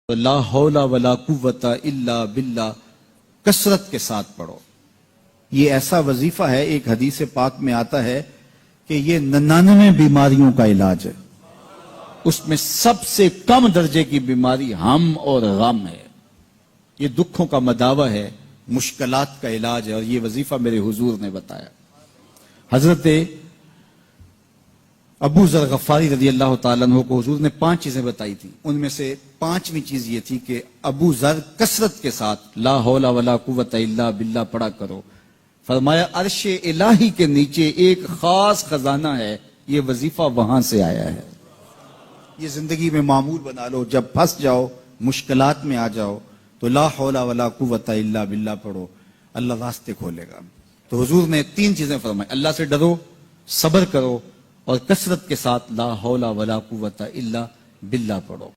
لا حول ولا قوت الا باللہ کثرت کے ساتھ پڑھو۔ یہ ایسا وظیفہ ہے، ایک حدیث پاک میں آتا ہے کہ یہ 99 بیماریوں کا علاج ہے، اس میں سب سے کم درجے کی بیماری ہم اور غم ہے۔ یہ دکھوں کا مداوع ہے، مشکلات کا علاج ہے، اور یہ وظیفہ میرے حضور نے بتایا۔ حضرت ابو ذر غفاری رضی اللہ تعالیٰ عنہ کو حضور نے 5 چیزیں بتائی تھی، ان میں سے 5ویں چیز یہ تھی کہ ابو ذر کثرت کے ساتھ لا حول ولا قوت الا باللہ پڑھا کرو۔ فرمایا عرش الہی کے نیچے ایک خاص خزانہ ہے، یہ وظیفہ وہاں سے آیا ہے۔ یہ زندگی میں معمول بنا لو، جب پھنس جاؤ، مشکلات میں آ جاؤ تو لا حول ولا قوت الا باللہ پڑھو، اللہ راستے کھولے گا۔ تو حضور نے 3 چیزیں فرمائی، اللہ سے ڈرو، صبر کرو، اور کثرت کے ساتھ لا حول ولا قوت الا باللہ پڑھو۔